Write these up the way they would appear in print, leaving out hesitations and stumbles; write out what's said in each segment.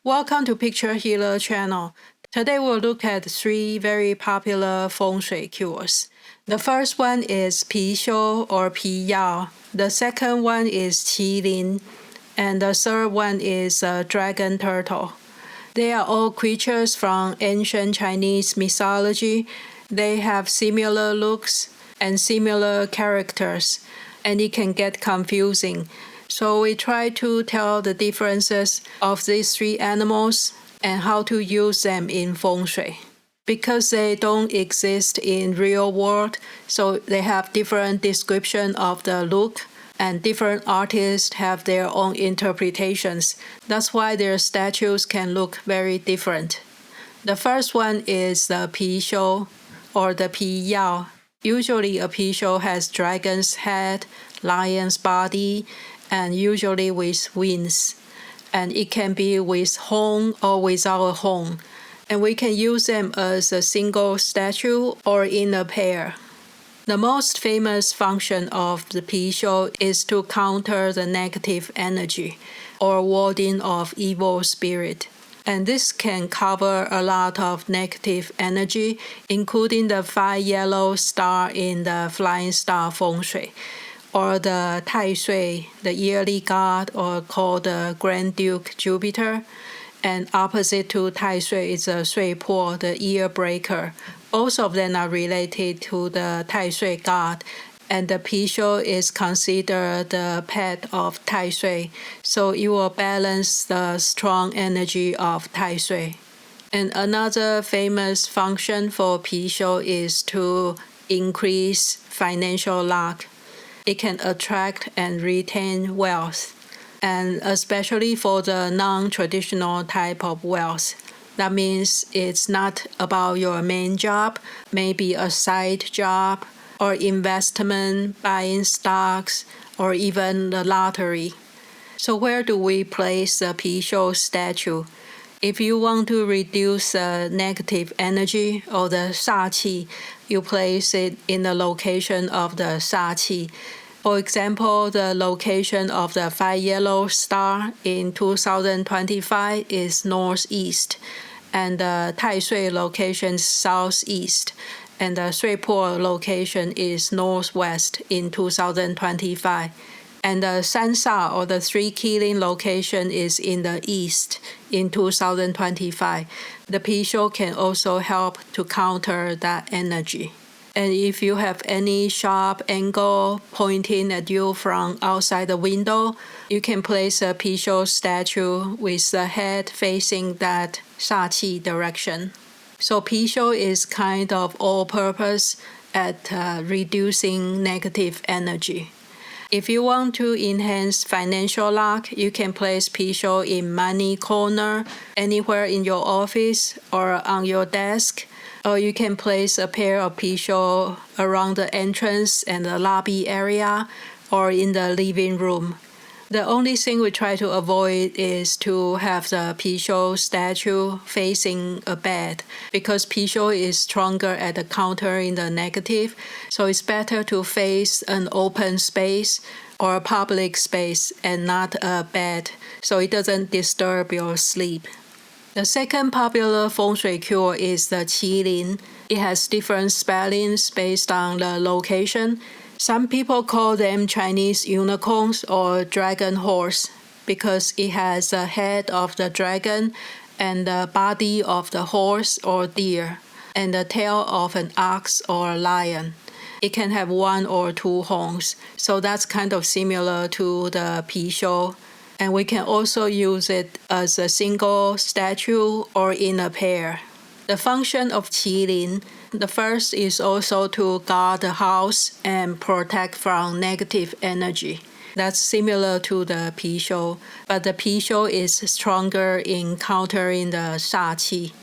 Welcome to Picture Healer channel. Today we'll look at 3 very popular Feng Shui cures. The first one is Pi Xiu or Pi Yao. The second one is Qi Lin. And the third one is dragon turtle. They are all creatures from ancient Chinese mythology. They have similar looks and similar characters, and it can get confusing. So we try to tell the differences of these 3 animals and how to use them in Feng Shui. Because they don't exist in real world, so they have different description of the look, and different artists have their own interpretations. That's why their statues can look very different. The first one is the Pi Xiu or the Pi Yao. Usually a Pi Xiu has dragon's head, lion's body, and usually with wings. And it can be with horn or without a horn. And we can use them as a single statue or in a pair. The most famous function of the Pi Xiu is to counter the negative energy or warding of evil spirit. And this can cover a lot of negative energy, including the 5 yellow star in the flying star Feng Shui, or the Tai Shui, the yearly god, or called the Grand Duke Jupiter. And opposite to Tai Shui is the Shui Po, the ear breaker. Both of them are related to the Tai Shui god, and the Pi Xiu is considered the pet of Tai Shui, so it will balance the strong energy of Tai Shui. And another famous function for Pi Xiu is to increase financial luck. It can attract and retain wealth, and especially for the non-traditional type of wealth. That means it's not about your main job, maybe a side job, or investment, buying stocks, or even the lottery. So where do we place the Pi Xiu statue? If you want to reduce the negative energy or the sha qi, you place it in the location of the sha qi. For example, the location of the 5 yellow star in 2025 is northeast, and the Tai Shui location is southeast, and the Shui Po location is northwest in 2025. And the San Sha or the 3 Qi Lin location is in the east in 2025. The Pi Xiu can also help to counter that energy. And if you have any sharp angle pointing at you from outside the window, you can place a Pi Xiu statue with the head facing that sha qi direction. So Pi Xiu is kind of all-purpose at reducing negative energy. If you want to enhance financial luck, you can place Pi Xiu in money corner, anywhere in your office or on your desk. Or you can place a pair of Pi Xiu around the entrance and the lobby area or in the living room. The only thing we try to avoid is to have the Pi Xiu statue facing a bed, because Pi Xiu is stronger at countering the negative, so it's better to face an open space or a public space and not a bed, so it doesn't disturb your sleep. The second popular Feng Shui cure is the Qi Lin. It has different spellings based on the location. Some people call them Chinese unicorns or dragon horse because it has the head of the dragon and the body of the horse or deer and the tail of an ox or lion. It can have 1 or 2 horns, so that's kind of similar to the Pi Xiu. And we can also use it as a single statue or in a pair. The function of Qi Lin, the first is also to guard the house and protect from negative energy. That's similar to the Pi Xiu, but the Pi Xiu is stronger in countering the sha qi.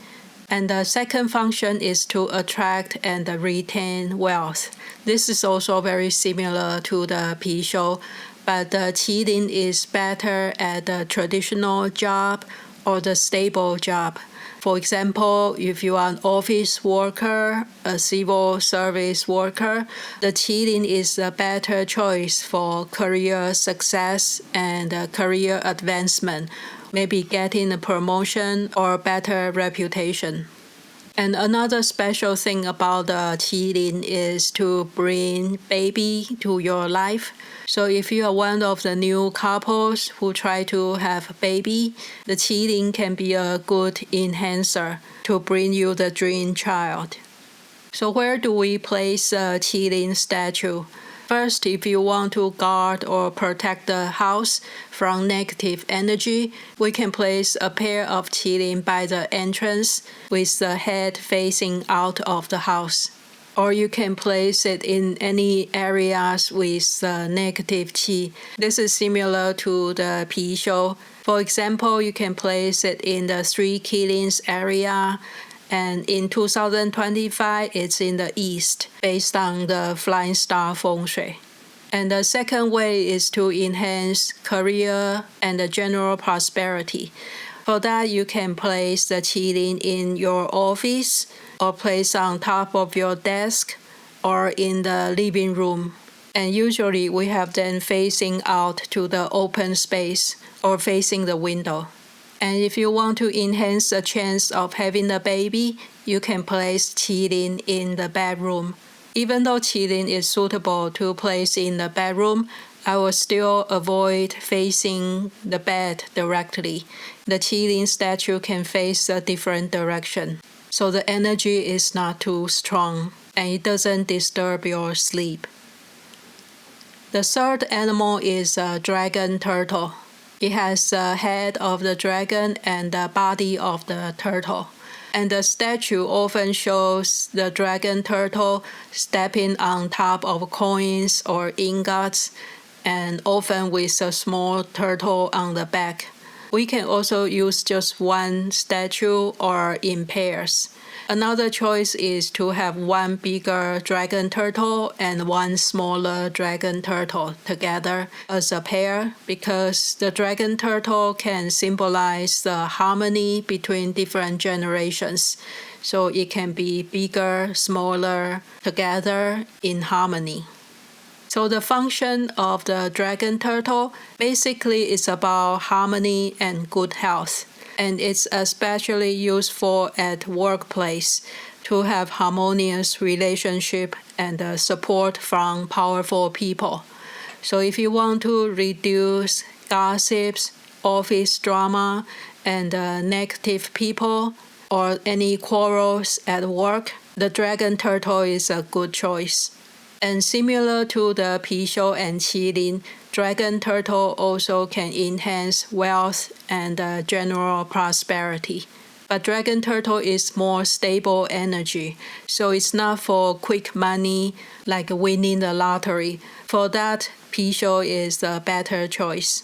And the second function is to attract and retain wealth. This is also very similar to the Pi Xiu, but the Qi Lin is better at the traditional job or the stable job. For example, if you are an office worker, a civil service worker, the Qi Lin is a better choice for career success and career advancement. maybe getting a promotion or better reputation. And another special thing about the Qi Lin is to bring baby to your life. So if you are one of the new couples who try to have a baby, the Qi Lin can be a good enhancer to bring you the dream child. So where do we place a Qi Lin statue? First, if you want to guard or protect the house from negative energy, we can place a pair of Qi Lin by the entrance with the head facing out of the house. Or you can place it in any areas with negative qi. This is similar to the Pi Xiu. For example, you can place it in the 3 Qi Lins area, and in 2025, it's in the east, based on the flying star Feng Shui. And the second way is to enhance career and the general prosperity. For that, you can place the Qi Lin in your office, or place on top of your desk, or in the living room. And usually we have them facing out to the open space or facing the window. And if you want to enhance the chance of having a baby, you can place Qi Lin in the bedroom. Even though Qi Lin is suitable to place in the bedroom, I will still avoid facing the bed directly. The Qi Lin statue can face a different direction, so the energy is not too strong and it doesn't disturb your sleep. The third animal is a dragon turtle. It has the head of the dragon and the body of the turtle. And the statue often shows the dragon turtle stepping on top of coins or ingots, and often with a small turtle on the back. We can also use just one statue or in pairs. Another choice is to have one bigger dragon turtle and one smaller dragon turtle together as a pair, because the dragon turtle can symbolize the harmony between different generations. So it can be bigger, smaller, together in harmony. So the function of the dragon turtle basically is about harmony and good health. And it's especially useful at workplace to have harmonious relationship and support from powerful people. So if you want to reduce gossips, office drama, and negative people, or any quarrels at work, the dragon turtle is a good choice. And similar to the Pi Xiu and Qi Lin, dragon turtle also can enhance wealth and general prosperity. But dragon turtle is more stable energy, so it's not for quick money like winning the lottery. For that, Pi Xiu is a better choice.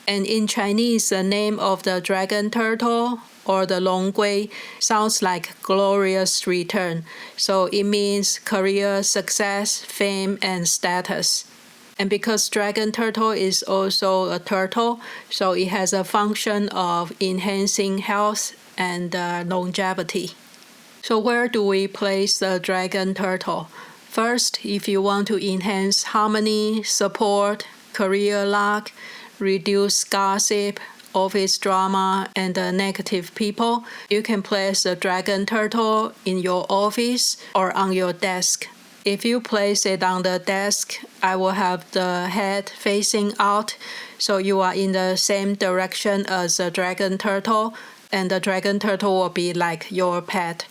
And in Chinese, the name of the dragon turtle or the Longgui sounds like glorious return. So it means career success, fame, and status. And because dragon turtle is also a turtle, so it has a function of enhancing health and longevity. So where do we place the dragon turtle? First, if you want to enhance harmony, support, career luck, reduce gossip, office drama, and negative people, you can place the dragon turtle in your office or on your desk. If you place it on the desk, I will have the head facing out, so you are in the same direction as the dragon turtle, and the dragon turtle will be like your pet.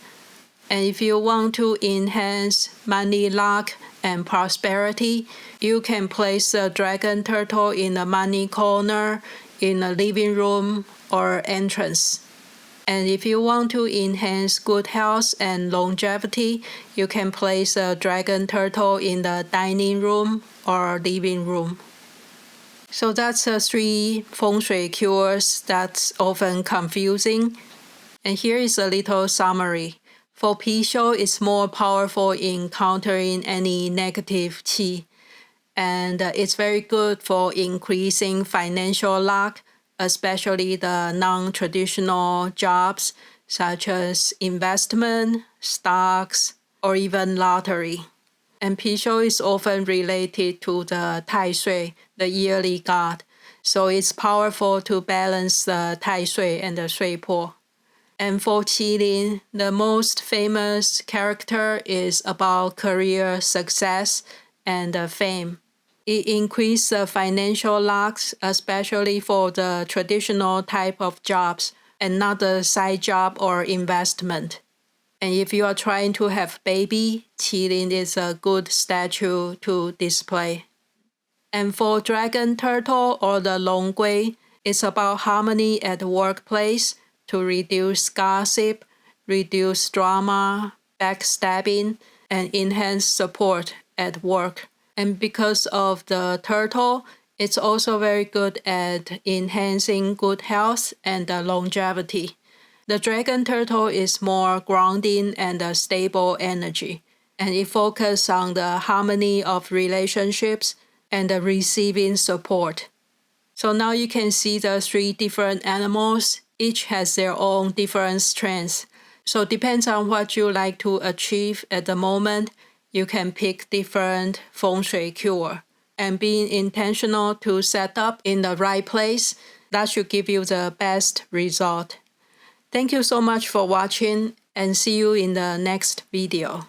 And if you want to enhance money luck and prosperity, you can place the dragon turtle in the money corner, in a living room, or entrance. And if you want to enhance good health and longevity, you can place a dragon turtle in the dining room or living room. So that's 3 Feng Shui cures that's often confusing. And here is a little summary. For Pi Xiu, it's more powerful in countering any negative qi. And it's very good for increasing financial luck, especially the non-traditional jobs such as investment, stocks, or even lottery. And Pi Xiu is often related to the Tai Sui, the yearly god. so it's powerful to balance the Tai Shui and the Shui Po. And for Qi Lin, the most famous character is about career success and fame. It increases the financial luck, especially for the traditional type of jobs and not the side job or investment. And if you are trying to have baby, Qi Lin is a good statue to display. And for dragon turtle or the long gui, it's about harmony at the workplace to reduce gossip, reduce drama, backstabbing, and enhance support at work. And because of the turtle, it's also very good at enhancing good health and longevity. The dragon turtle is more grounding and a stable energy, and it focuses on the harmony of relationships and the receiving support. So now you can see the 3 different animals. Each has their own different strengths. So it depends on what you like to achieve at the moment. You can pick different Feng Shui cure. And being intentional to set up in the right place, that should give you the best result. Thank you so much for watching, and see you in the next video.